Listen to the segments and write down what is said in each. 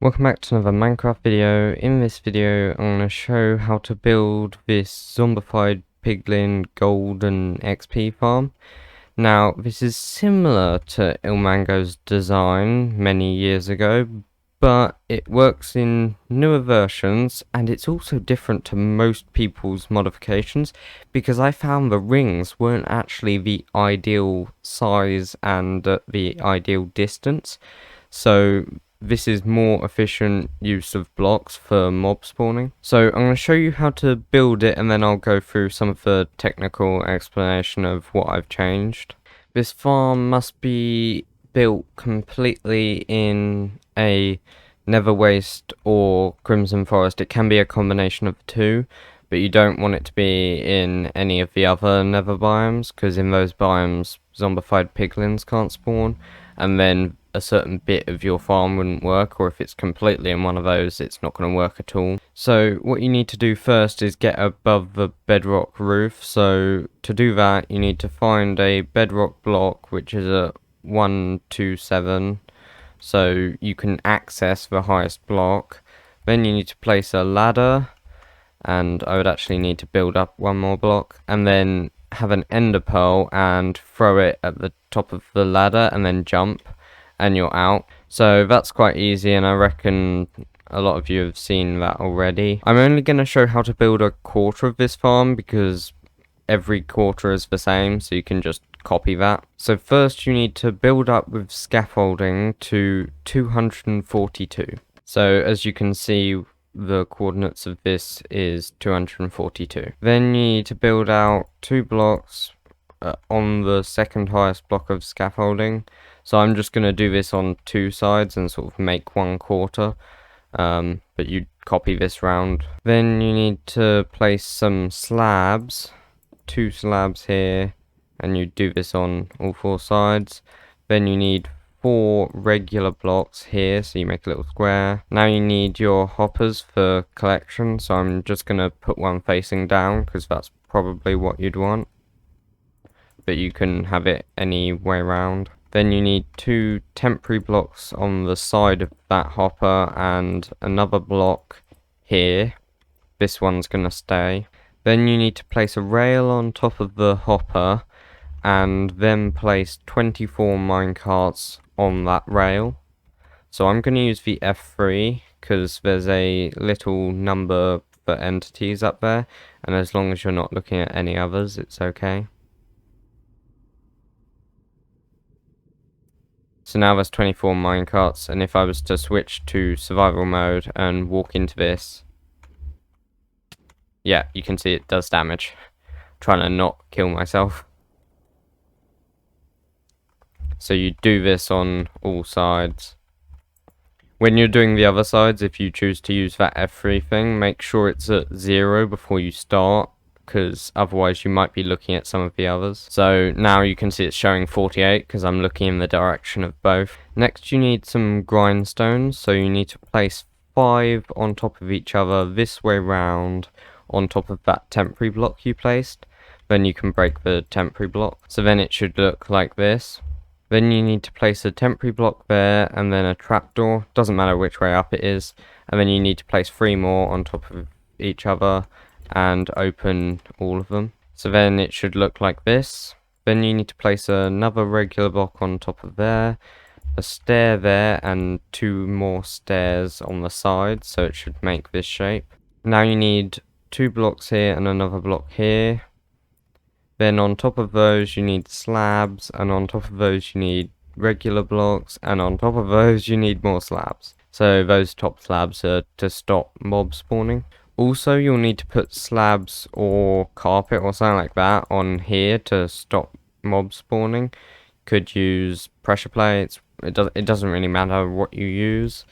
Welcome back to another Minecraft video. In this video I'm going to show how to build this zombified piglin golden XP farm. Now this is similar to Ilmango's design many years ago, but it works in newer versions and it's also different to most people's modifications because I found the rings weren't actually the ideal size and the ideal distance. So this is more efficient use of blocks for mob spawning. So I'm going to show you how to build it and then I'll go through some of the technical explanation of what I've changed. This farm must be built completely in a nether waste or crimson forest. It can be a combination of the two, but you don't want it to be in any of the other nether biomes, because in those biomes zombified piglins can't spawn, and then a certain bit of your farm wouldn't work, or if it's completely in one of those it's not going to work at all. So what you need to do first is get above the bedrock roof. So to do that you need to find a bedrock block which is a 127, so you can access the highest block. Then you need to place a ladder, and I would actually need to build up one more block, and then have an ender pearl and throw it at the top of the ladder and then jump and you're out. So that's quite easy, and I reckon a lot of you have seen that already. I'm only going to show how to build a quarter of this farm because every quarter is the same, so you can just copy that. So first you need to build up with scaffolding to 242. So as you can see, the coordinates of this is 242. Then you need to build out 2 blocks on the second highest block of scaffolding. So I'm just going to do this on 2 sides and sort of make 1 quarter, but you copy this round. Then you need to place some slabs, 2 slabs here, and you do this on all 4 sides. Then you need 4 regular blocks here, so you make a little square. Now you need your hoppers for collection, so I'm just going to put one facing down because that's probably what you'd want, but you can have it any way around. Then you need 2 temporary blocks on the side of that hopper and another block here. This one's going to stay. Then you need to place a rail on top of the hopper and then place 24 minecarts on that rail. So I'm going to use the F3 because there's a little number for entities up there, and as long as you're not looking at any others it's okay. So now there's 24 minecarts, and if I was to switch to survival mode and walk into this, yeah, you can see it does damage. Trying to not kill myself. So you do this on all sides. When you're doing the other sides, if you choose to use that F3 thing, make sure it's at 0 before you start, because otherwise you might be looking at some of the others. So now you can see it's showing 48 because I'm looking in the direction of both. Next you need some grindstones, so you need to place 5 on top of each other this way round on top of that temporary block you placed. Then you can break the temporary block. So then it should look like this. Then you need to place a temporary block there and then a trapdoor, doesn't matter which way up it is, and then you need to place 3 more on top of each other and open all of them. So then it should look like this. Then you need to place another regular block on top of there, a stair there, and 2 more stairs on the side, so it should make this shape. Now you need 2 blocks here and another block here. Then on top of those you need slabs, and on top of those you need regular blocks, and on top of those you need more slabs. So those top slabs are to stop mob spawning. Also you'll need to put slabs or carpet or something like that on here to stop mob spawning. Could use pressure plates, it doesn't really matter what you use.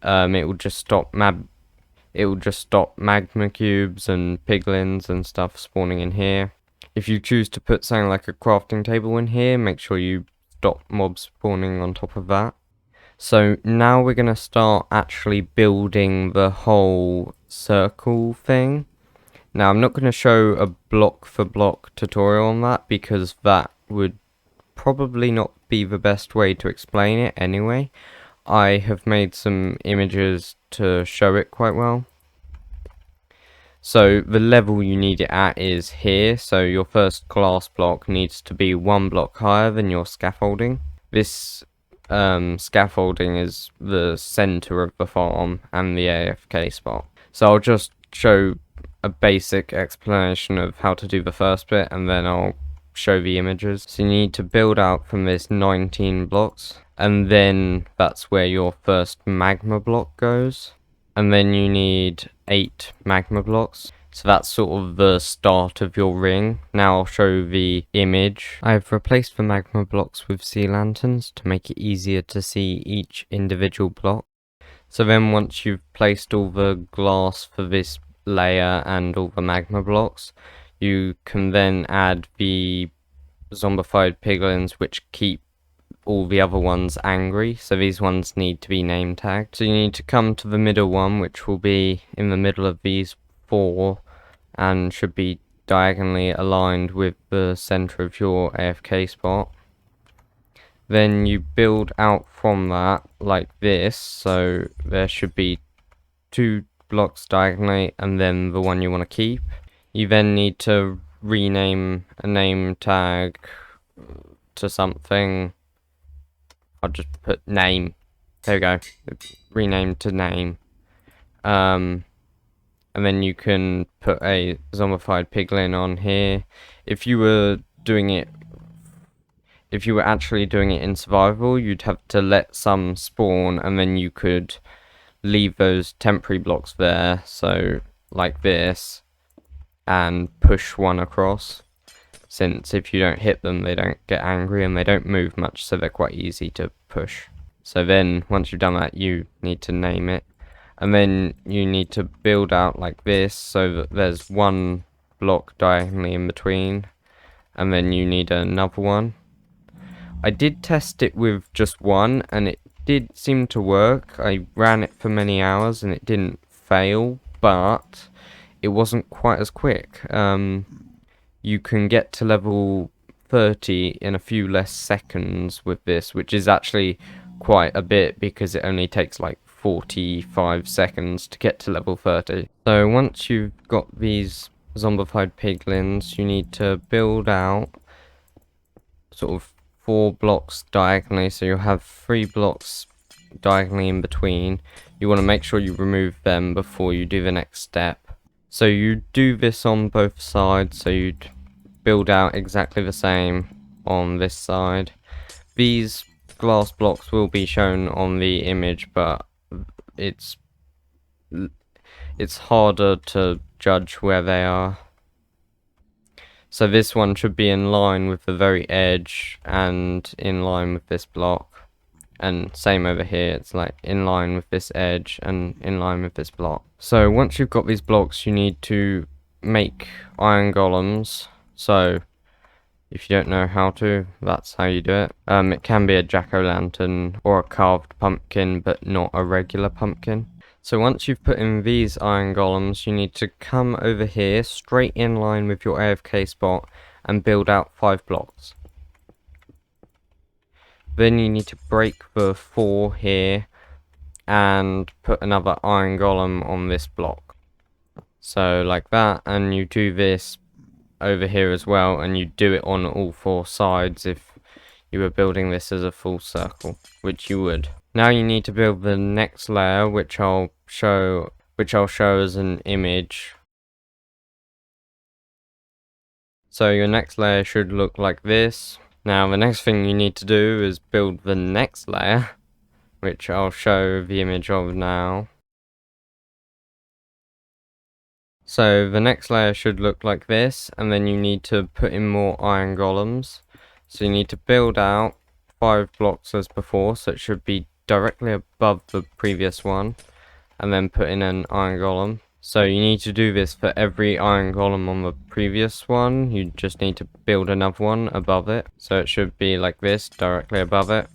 It will just stop magma cubes and piglins and stuff spawning in here. If you choose to put something like a crafting table in here, make sure you stop mobs spawning on top of that. So now we're going to start actually building the whole circle thing. Now I'm not going to show a block for block tutorial on that because that would probably not be the best way to explain it anyway. I have made some images to show it quite well. So the level you need it at is here, so your first glass block needs to be 1 block higher than your scaffolding. This scaffolding is the center of the farm and the AFK spot. So I'll just show a basic explanation of how to do the first bit, and then I'll show the images. So you need to build out from this 19 blocks, and then that's where your first magma block goes. And then you need 8 magma blocks. So that's sort of the start of your ring. Now I'll show the image. I've replaced the magma blocks with sea lanterns to make it easier to see each individual block. So then once you've placed all the glass for this layer and all the magma blocks, you can then add the zombified piglins, which keep all the other ones angry, so these ones need to be name tagged. So you need to come to the middle one, which will be in the middle of these 4 and should be diagonally aligned with the center of your AFK spot. Then you build out from that like this, so there should be 2 blocks diagonally and then the one you want to keep. You then need to rename a name tag to something. I'll just put name. There we go. Rename to name. And then you can put a zombified piglin on here. If you were actually doing it in survival, you'd have to let some spawn, and then you could leave those temporary blocks there, so like this, and push one across. Since if you don't hit them, they don't get angry and they don't move much, so they're quite easy to push. So then once you've done that, you need to name it, and then you need to build out like this so that there's 1 block diagonally in between, and then you need another one. I did test it with just 1 and it did seem to work. I ran it for many hours and it didn't fail, but it wasn't quite as quick. You can get to level 30 in a few less seconds with this, which is actually quite a bit because it only takes like 45 seconds to get to level 30. So once you've got these zombified piglins, you need to build out sort of 4 blocks diagonally, so you'll have 3 blocks diagonally in between. You want to make sure you remove them before you do the next step. So you do this on both sides, so you'd build out exactly the same on this side. These glass blocks will be shown on the image, but it's harder to judge where they are. So this one should be in line with the very edge and in line with this block. And same over here, it's like in line with this edge and in line with this block. So once you've got these blocks, you need to make iron golems. So if you don't know how to, that's how you do it. It can be a jack-o'-lantern or a carved pumpkin, but not a regular pumpkin. So once you've put in these iron golems, you need to come over here, straight in line with your AFK spot, and build out 5 blocks. Then you need to break the 4 here, and put another iron golem on this block. So like that, and you do this over here as well, and you do it on all 4 sides if you were building this as a full circle, which you would. Now you need to build the next layer, which I'll show as an image. So your next layer should look like this. Now the next thing you need to do is build the next layer, which I'll show the image of now. So the next layer should look like this, and then you need to put in more iron golems. So you need to build out 5 blocks as before, so it should be directly above the previous one, and then put in an iron golem. So you need to do this for every iron golem on the previous one. You just need to build another one above it. So it should be like this, directly above it.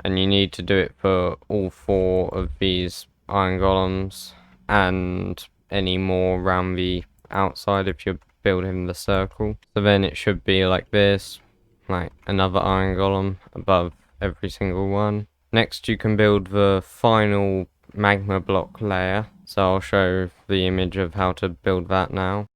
And you need to do it for all 4 of these iron golems, and any more around the outside if you're building the circle. So then it should be like this, like another iron golem above every single one. Next you can build the final magma block layer. So I'll show the image of how to build that now.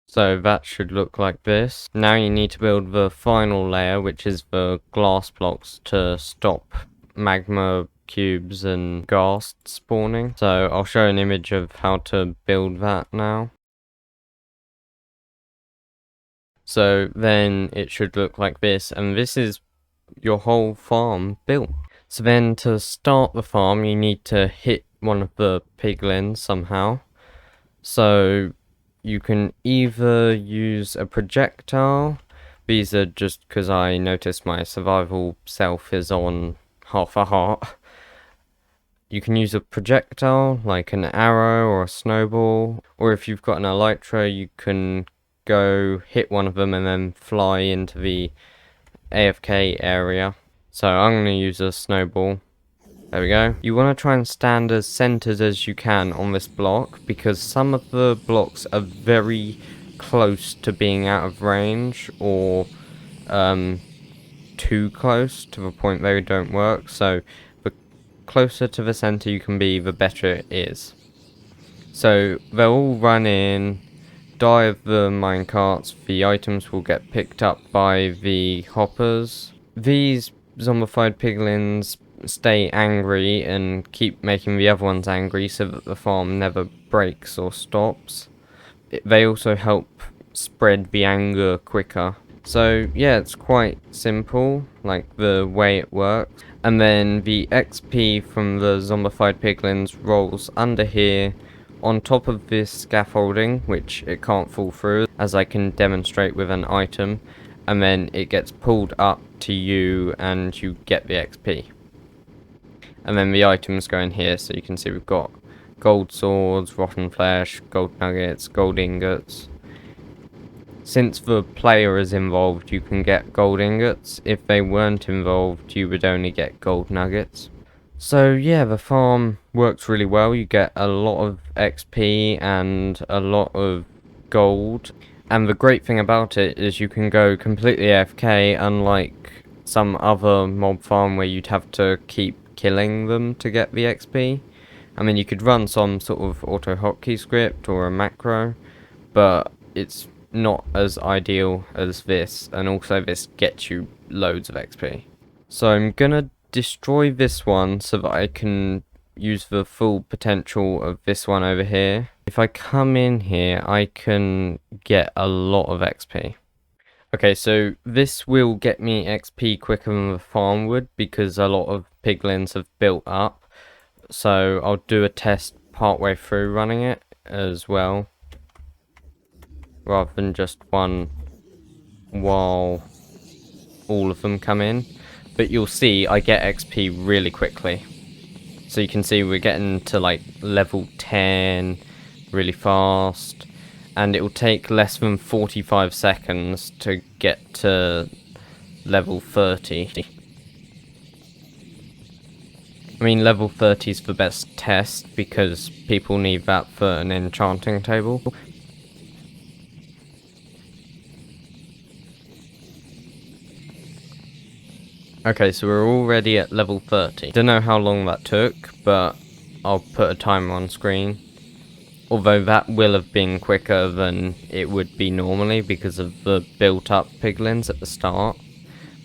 So that should look like this. Now you need to build the final layer, which is the glass blocks to stop magma cubes and ghasts spawning. So I'll show an image of how to build that now. So then it should look like this, and this is your whole farm built. So then to start the farm you need to hit one of the piglins somehow. So you can either use a projectile. These are just because I noticed my survival self is on half a heart. You can use a projectile, like an arrow or a snowball, or if you've got an elytra, you can go hit one of them and then fly into the AFK area. So I'm going to use a snowball. There we go. You want to try and stand as centered as you can on this block, because some of the blocks are very close to being out of range, or too close to the point they don't work. So the closer to the center you can be, the better it is. So they'll all run in, die of the minecarts, the items will get picked up by the hoppers. These zombified piglins stay angry and keep making the other ones angry so that the farm never breaks or stops. They also help spread the anger quicker. So yeah, it's quite simple, like the way it works. And then the XP from the zombified piglins rolls under here on top of this scaffolding, which it can't fall through, as I can demonstrate with an item, and then it gets pulled up to you and you get the XP. And then the items go in here, so you can see we've got gold swords, rotten flesh, gold nuggets, gold ingots. Since the player is involved, you can get gold ingots. If they weren't involved, you would only get gold nuggets. So yeah, the farm works really well. You get a lot of XP and a lot of gold. And the great thing about it is you can go completely AFK, unlike some other mob farm where you'd have to keep killing them to get the XP. I mean, you could run some sort of auto hotkey script or a macro, but it's not as ideal as this, and also this gets you loads of XP. So I'm gonna destroy this one so that I can use the full potential of this one over here. If I come in here, I can get a lot of XP. Okay, so this will get me XP quicker than the farm would, because a lot of piglins have built up. So I'll do a test partway through running it as well, rather than just one while all of them come in. But you'll see I get XP really quickly. So you can see we're getting to like level 10 really fast, and it will take less than 45 seconds to get to level 30. I mean, level 30 is the best test because people need that for an enchanting table. Okay, so we're already at level 30. Don't know how long that took, but I'll put a timer on screen. Although that will have been quicker than it would be normally because of the built-up piglins at the start.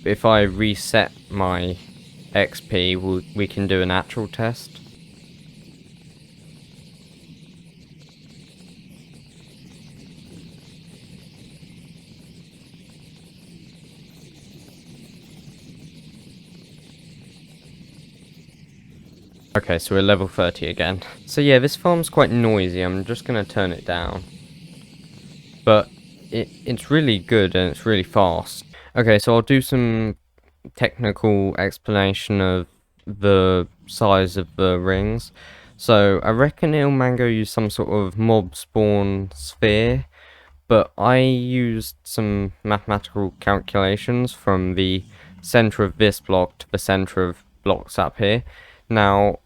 But if I reset my XP, we can do an actual test. Okay, so we're level 30 again. So yeah, this farm's quite noisy. I'm just going to turn it down. But it's really good and it's really fast. Okay, so I'll do some technical explanation of the size of the rings. So I reckon Ilmango used some sort of mob spawn sphere, but I used some mathematical calculations from the center of this block to the center of blocks up here. Now,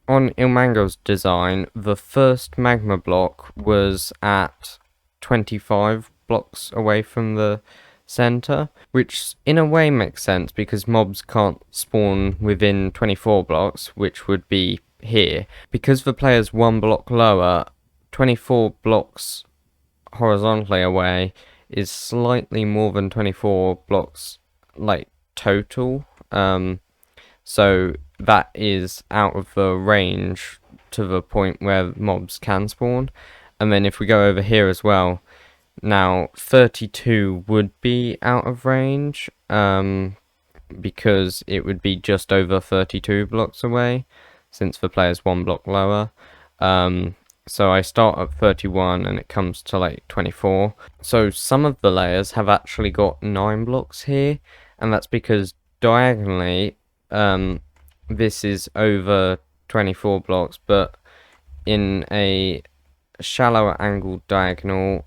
on Ilmango's design, the first magma block was at 25 blocks away from the center, which in a way makes sense because mobs can't spawn within 24 blocks, which would be here. Because the player's 1 block lower, 24 blocks horizontally away is slightly more than 24 blocks like total. So that is out of the range to the point where mobs can spawn. And then if we go over here as well, now 32 would be out of range, because it would be just over 32 blocks away, since the player's 1 block lower. So I start at 31 and it comes to like 24. So some of the layers have actually got 9 blocks here, and that's because diagonally, this is over 24 blocks, but in a shallower angled diagonal,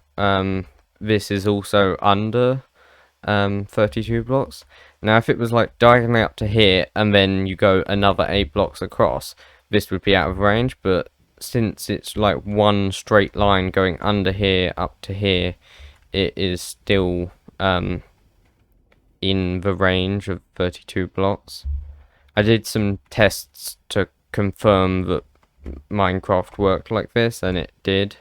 this is also under 32 blocks. Now if it was like diagonally up to here and then you go another 8 blocks across, this would be out of range, but since it's like one straight line going under here up to here, it is still in the range of 32 blocks. I did some tests to confirm that Minecraft worked like this, and it did.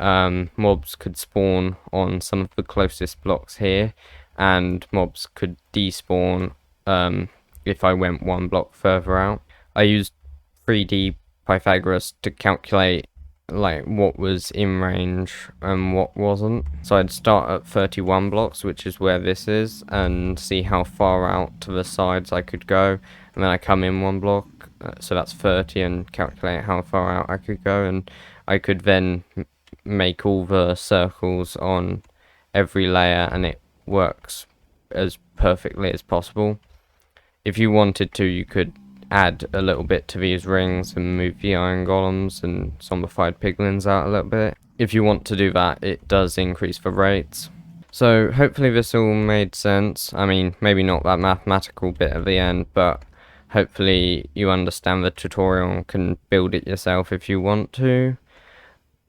Mobs could spawn on some of the closest blocks here, and mobs could despawn if I went 1 block further out. I used 3D Pythagoras to calculate like what was in range and what wasn't. So I'd start at 31 blocks, which is where this is, and see how far out to the sides I could go, and then I come in 1 block, so that's 30, and calculate how far out I could go, and I could then make all the circles on every layer, and it works as perfectly as possible. If you wanted to, you could add a little bit to these rings and move the iron golems and zombified piglins out a little bit. If you want to do that, it does increase the rates. So hopefully this all made sense. I mean, maybe not that mathematical bit at the end, but hopefully you understand the tutorial and can build it yourself if you want to.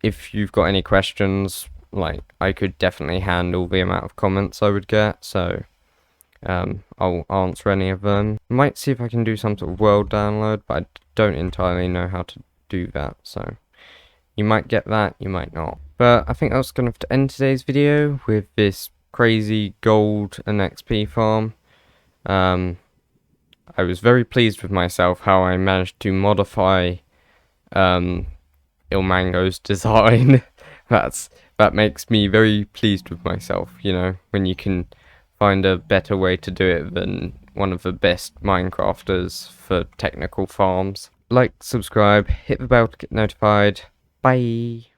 If you've got any questions, like, I could definitely handle the amount of comments I would get, so I'll answer any of them. Might see if I can do some sort of world download, but I don't entirely know how to do that, so you might get that, you might not. But I think that's going to have to end today's video with this crazy gold and XP farm. I was very pleased with myself how I managed to modify Ilmango's design. That makes me very pleased with myself, you know, when you can find a better way to do it than one of the best Minecrafters for technical farms. Like, subscribe, hit the bell to get notified. Bye!